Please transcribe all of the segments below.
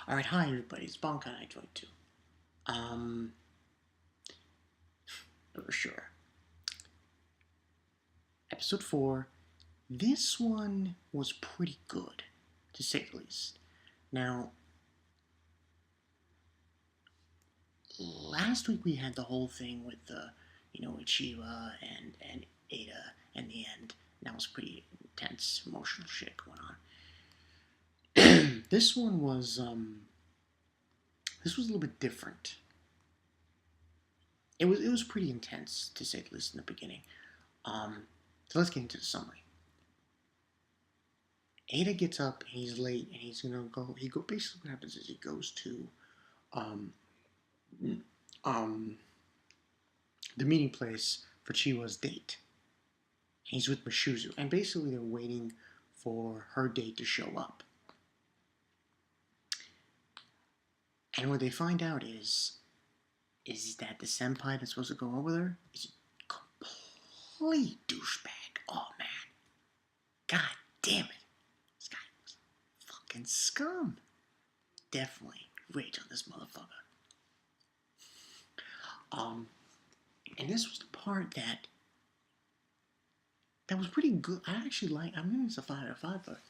Alright, hi everybody, it's Bonkai 922. Oreshura. Episode 4. This one was pretty good, to say the least. Now, last week we had the whole thing with the, with CHIWA and Ada and the end. That was pretty intense, emotional shit going on. This one was, this was a little bit different. It was pretty intense, to say the least, in the beginning. So let's get into the summary. Ada gets up, and he's late, and he's gonna go. Basically, what happens is he goes to, the meeting place for CHIWA's date. He's with Masuzu, and basically they're waiting for her date to show up. And what they find out is that the senpai that's supposed to go over there is a complete douchebag. Oh man, god damn it, this guy was fucking scum. Definitely rage on this motherfucker. And this was the part that was pretty good. I'm giving this a 5 out of 5 for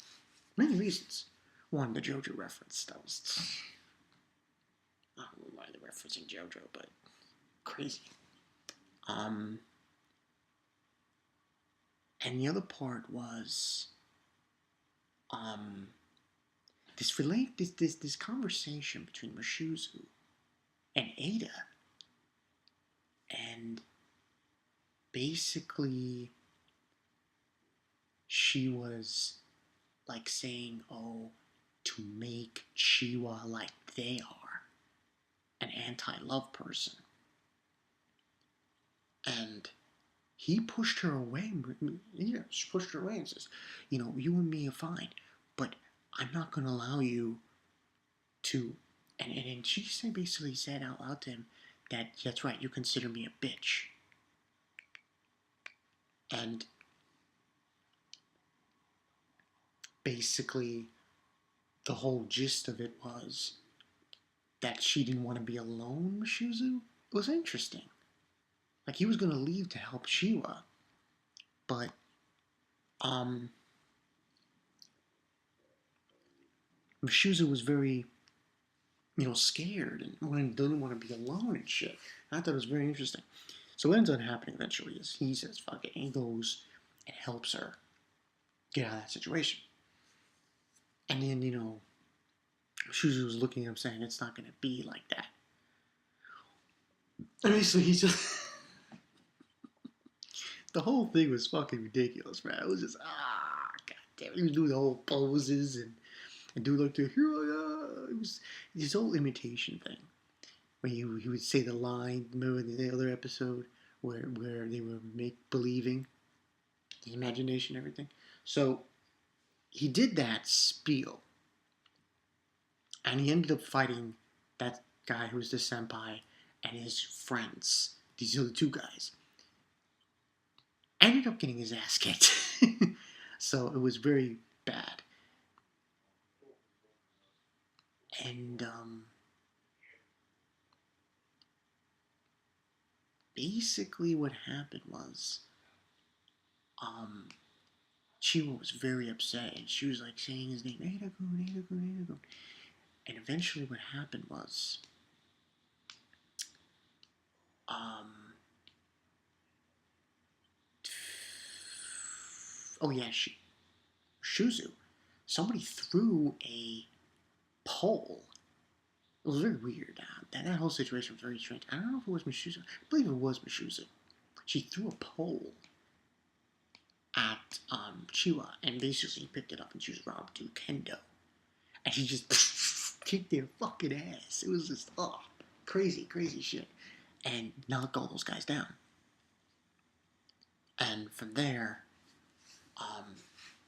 many reasons. One, the JOJO reference. That was, I don't know why they're referencing JOJO, but crazy. And the other part was, this conversation between Masuzu and Ada, and basically she was like saying, oh, to make CHIWA like they are, an anti-love person. And he pushed her away. Yeah, she pushed her away and says, you and me are fine, but I'm not going to allow you to. And she basically said out loud to him that, that's right, you consider me a bitch. And basically, the whole gist of it was that she didn't want to be alone, Masuzu. It was interesting. Like, he was going to leave to help CHIWA, but, Masuzu was very, scared and didn't want to be alone and shit. I thought it was very interesting. So what ends up happening eventually is he says, fuck it, and he goes and helps her get out of that situation. And then, Masuzu was looking at him saying, it's not going to be like that. And basically, he just... the whole thing was fucking ridiculous, man. It was just, god damn it. He was doing the whole poses and do like the, here I am. It was this whole imitation thing. When he would say the line, remember in the other episode where they were believing the imagination and everything. So he did that spiel, and he ended up fighting that guy who was the senpai and his friends. These other two guys ended up getting his ass kicked. So it was very bad. And basically what happened was, CHIWA was very upset, and she was like saying his name, Ada-kun, Ada-kun, Ada-kun. And eventually what happened was, oh yeah, Shuzu, somebody threw a pole. It was very weird. That whole situation was very strange. I don't know if it was Masuzu. I believe it was Masuzu. She threw a pole at CHIWA, and basically picked it up, and she was about to do kendo. And she just kicked their fucking ass. It was just, crazy, crazy shit. And knocked all those guys down. And from there,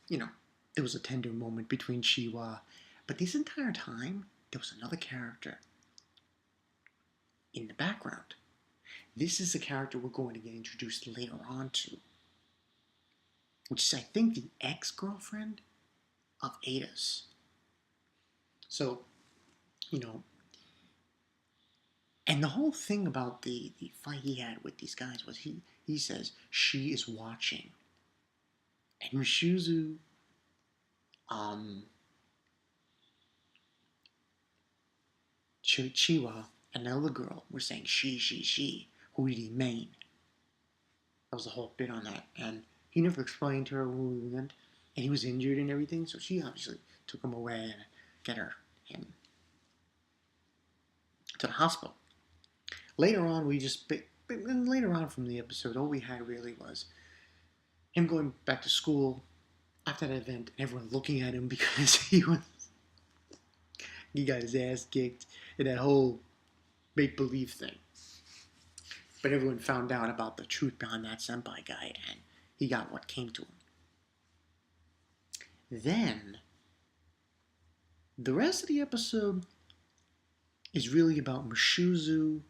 there was a tender moment between CHIWA. But this entire time, there was another character in the background. This is a character we're going to get introduced later on to, which is, I think, the ex-girlfriend of Ada's. So, you know, and the whole thing about the fight he had with these guys was he says she is watching, and Masuzu, um, CHIWA, and the other girl were saying she, who did he mean? That was the whole bit on that, and he never explained to her who he meant, and he was injured and everything, so she obviously took him away and get him to the hospital. Later on, later on from the episode, all we had really was him going back to school after that event, and everyone looking at him because he got his ass kicked in that whole make believe thing. But everyone found out about the truth behind that senpai guy, and he got what came to him. Then, the rest of the episode is really about Masuzu.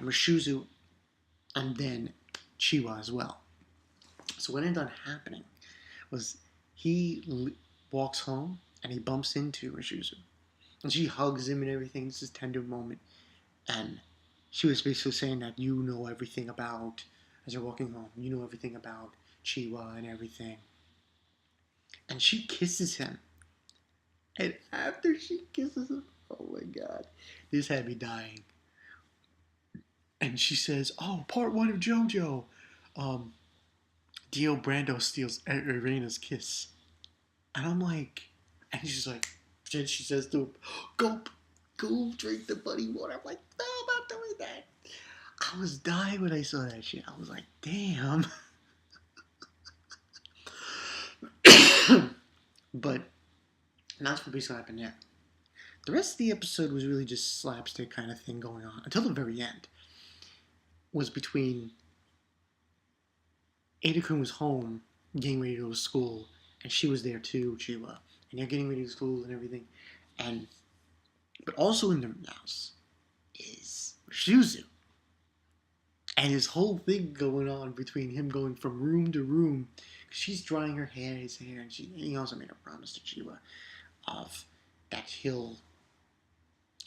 Masuzu, and then CHIWA as well. So what ended up happening was he walks home and he bumps into Masuzu, and she hugs him and everything. This is a tender moment, and she was basically saying that you know everything about, as you're walking home, you know everything about CHIWA and everything. And she kisses him. And after she kisses him, oh my god, this had me dying. And she says, "Oh, part one of JOJO. Dio Brando steals Irena's kiss." And I'm like, and she's like, then she says to him, go drink the buddy water. I'm like, no, I'm not doing that. I was dying when I saw that shit. I was like, damn. But that's what basically happened there. The rest of the episode was really just slapstick kind of thing going on until the very end. Was between Ada-kun was home, getting ready to go to school, and she was there too, CHIWA, and they're getting ready to school and everything. But also in the house is Masuzu. And his whole thing going on between him going from room to room. She's drying his hair, and he also made a promise to CHIWA of that he'll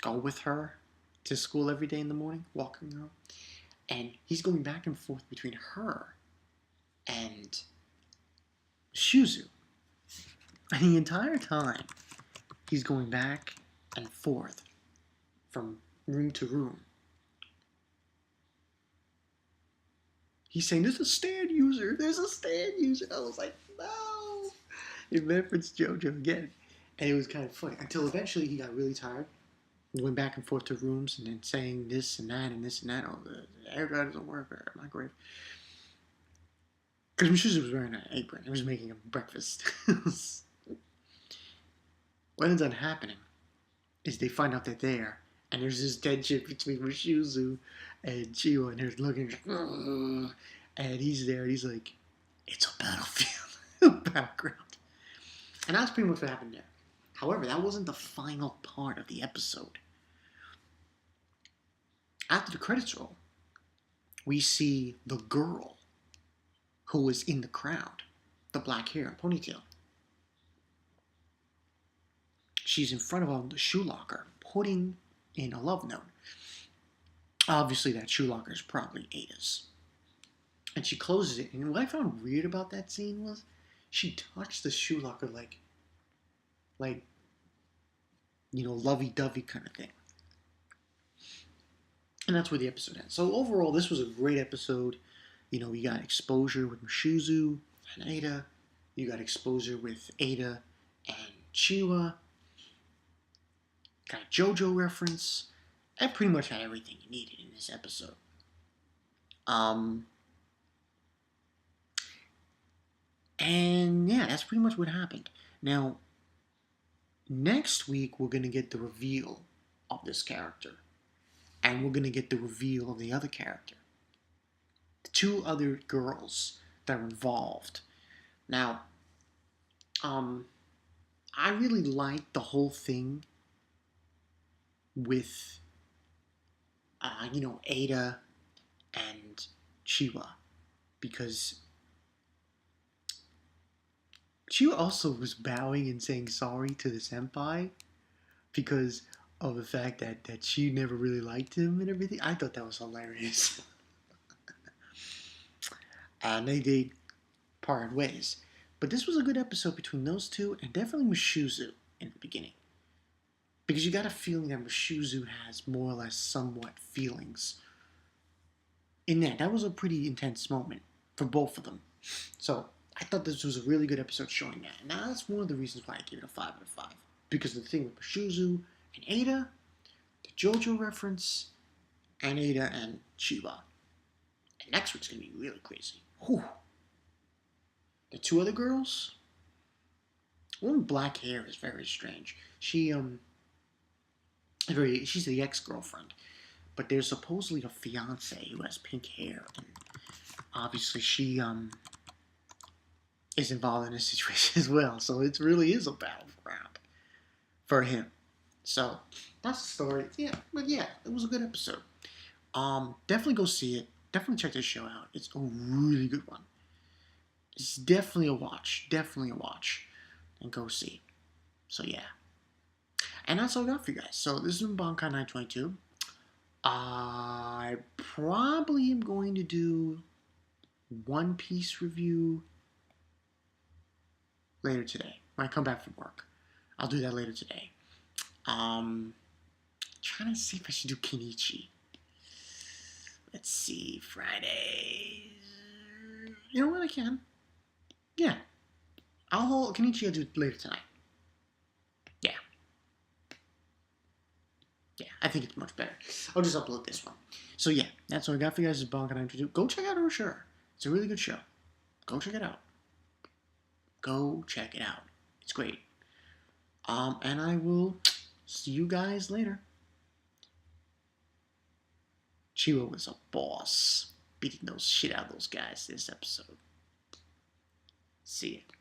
go with her to school every day in the morning, walking her. And he's going back and forth between her and Masuzu. And the entire time, he's going back and forth from room to room. He's saying, there's a stand user. I was like, no. It referenced JOJO again. And it was kind of funny. Until eventually he got really tired. He went back and forth to rooms and then saying this and that and this and that. Oh, the air guy doesn't work, or microwave. Because Masuzu was wearing an apron. He was making him breakfast. What ends up happening is they find out they're there. And there's this dead shit between Masuzu and CHIWA, and they're looking, and he's there, and he's like, it's a battlefield, battleground. And that's pretty much what happened there. However, that wasn't the final part of the episode. After the credits roll, we see the girl who was in the crowd, the black hair and ponytail. She's in front of the shoe locker, putting in a love note. Obviously, that shoe locker is probably Ada's. And she closes it. And what I found weird about that scene was she touched the shoe locker like lovey-dovey kind of thing. And that's where the episode ends. So overall, this was a great episode. You got exposure with Masuzu and Ada. You got exposure with Ada and CHIWA. Got a JOJO reference. I pretty much had everything you needed in this episode. And yeah, that's pretty much what happened. Now, next week we're going to get the reveal of this character. And we're going to get the reveal of the other character. The two other girls that are involved. Now, I really liked the whole thing with, Ada and CHIWA. Because She also was bowing and saying sorry to the senpai because of the fact that she never really liked him and everything. I thought that was hilarious. And they parted ways. But this was a good episode between those two, and definitely Masuzu in the beginning. Because you got a feeling that Masuzu has more or less somewhat feelings in that. That was a pretty intense moment for both of them. So I thought this was a really good episode showing that. And that's one of the reasons why I gave it a 5 out of 5. Because of the thing with Masuzu and Ada, the JOJO reference, and Ada and CHIWA. And next week's going to be really crazy. Whew. The two other girls, one with black hair is very strange. She's the ex-girlfriend, but there's supposedly a fiance who has pink hair, and obviously she is involved in this situation as well. So it really is a battleground for him. So that's the story. Yeah, but yeah, it was a good episode. Definitely go see it. Definitely check this show out. It's a really good one. It's definitely a watch. Definitely a watch. And go see. So yeah. And that's all I got for you guys. So this is Bankai 922. I probably am going to do One Piece review later today. When I come back from work. I'll do that later today. Trying to see if I should do Kenichi. Let's see. Friday. You know what? I can. Yeah. Kenichi I'll do it later tonight. Yeah. Yeah, I think it's much better. I'll just upload this one. So yeah, that's all I got for you guys. This is Bonk and I Go check out Oreshura. It's a really good show. Go check it out. Go check it out. It's great. And I will see you guys later. CHIWA was a boss, beating those shit out of those guys this episode. See ya.